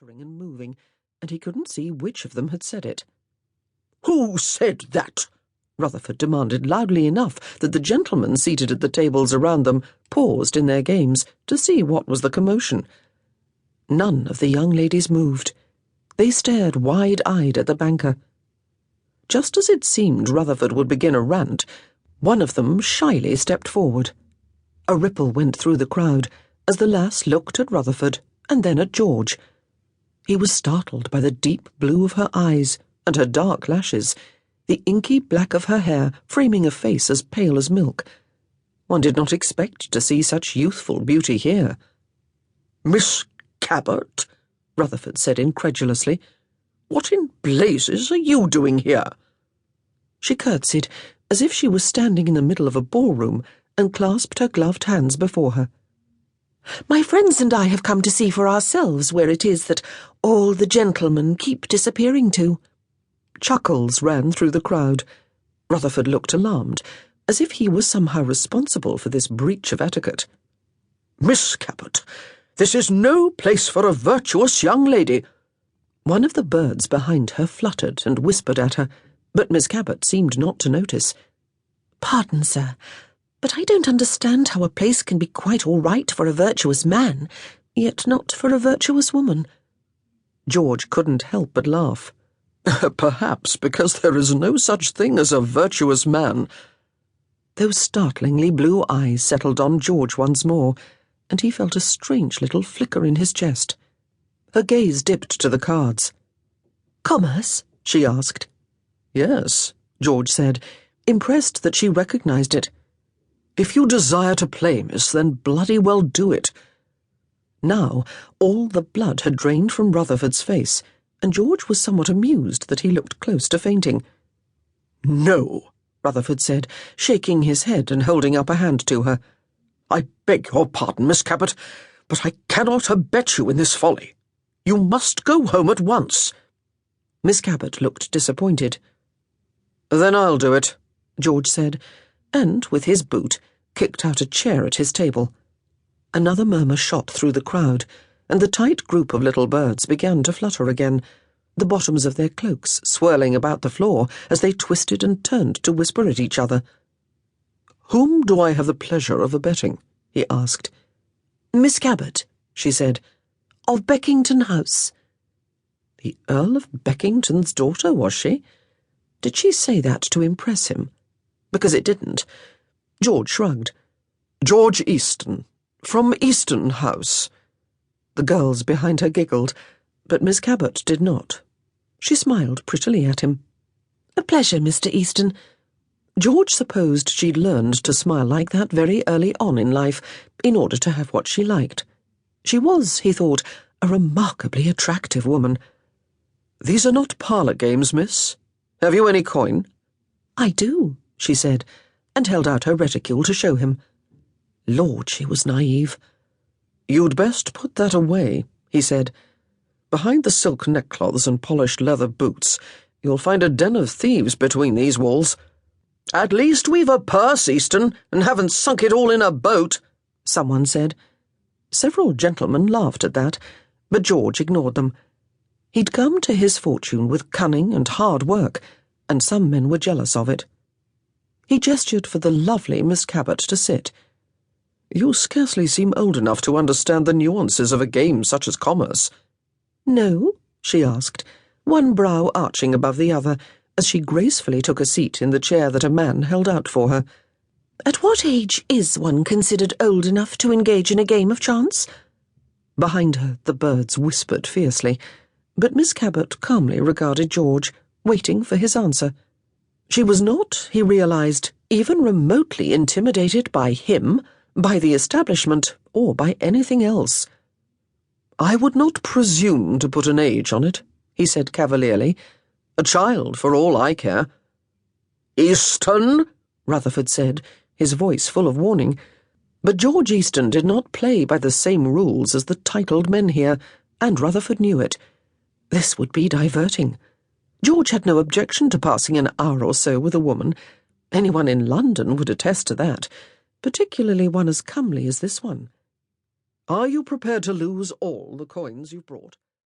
fluttering and moving, and he couldn't see which of them had said it. "Who said that?" Rutherford demanded loudly enough that the gentlemen seated at the tables around them paused in their games to see what was the commotion. None of the young ladies moved. They stared wide-eyed at the banker. Just as it seemed Rutherford would begin a rant, one of them shyly stepped forward. A ripple went through the crowd as the lass looked at Rutherford and then at George. He was startled by the deep blue of her eyes and her dark lashes, the inky black of her hair framing a face as pale as milk. One did not expect to see such youthful beauty here. "Miss Cabot?" Rutherford said incredulously. "What in blazes are you doing here?" She curtsied as if she was standing in the middle of a ballroom and clasped her gloved hands before her. "My friends and I have come to see for ourselves where it is that all the gentlemen keep disappearing to." Chuckles ran through the crowd. Rutherford looked alarmed, as if he was somehow responsible for this breach of etiquette. "Miss Cabot, this is no place for a virtuous young lady." One of the birds behind her fluttered and whispered at her, but Miss Cabot seemed not to notice. "Pardon, sir, but I don't understand how a place can be quite all right for a virtuous man, yet not for a virtuous woman." George couldn't help but laugh. "Perhaps because there is no such thing as a virtuous man." Those startlingly blue eyes settled on George once more, and he felt a strange little flicker in his chest. Her gaze dipped to the cards. "Commerce?" she asked. "Yes," George said, impressed that she recognized it. "If you desire to play, miss, then bloody well do it." Now all the blood had drained from Rutherford's face, and George was somewhat amused that he looked close to fainting. "No," Rutherford said, shaking his head and holding up a hand to her. "I beg your pardon, Miss Cabot, but I cannot abet you in this folly. You must go home at once." Miss Cabot looked disappointed. "Then I'll do it," George said, and, with his boot, kicked out a chair at his table. Another murmur shot through the crowd, and the tight group of little birds began to flutter again, the bottoms of their cloaks swirling about the floor as they twisted and turned to whisper at each other. "Whom do I have the pleasure of abetting?" he asked. "Miss Cabot," she said, "of Beckington House." The Earl of Beckington's daughter, was she? Did she say that to impress him? Because it didn't. George shrugged. "George Easton, from Easton House." The girls behind her giggled, but Miss Cabot did not. She smiled prettily at him. "A pleasure, Mr. Easton." George supposed she'd learned to smile like that very early on in life, in order to have what she liked. She was, he thought, a remarkably attractive woman. "These are not parlour games, miss. Have you any coin?" "I do," she said, and held out her reticule to show him. Lord, she was naive. "You'd best put that away," he said. "Behind the silk neckcloths and polished leather boots, you'll find a den of thieves between these walls." "At least we've a purse, Easton, and haven't sunk it all in a boat," someone said. Several gentlemen laughed at that, but George ignored them. He'd come to his fortune with cunning and hard work, and some men were jealous of it. He gestured for the lovely Miss Cabot to sit. "You scarcely seem old enough to understand the nuances of a game such as commerce." "No?" she asked, one brow arching above the other, as she gracefully took a seat in the chair that a man held out for her. "At what age is one considered old enough to engage in a game of chance?" Behind her the birds whispered fiercely, but Miss Cabot calmly regarded George, waiting for his answer. She was not, he realized, even remotely intimidated by him, by the establishment, or by anything else. "I would not presume to put an age on it," he said cavalierly. "A child, for all I care." "Easton," Rutherford said, his voice full of warning. But George Easton did not play by the same rules as the titled men here, and Rutherford knew it. This would be diverting. George had no objection to passing an hour or so with a woman. Anyone in London would attest to that, particularly one as comely as this one. "Are you prepared to lose all the coins you've brought?"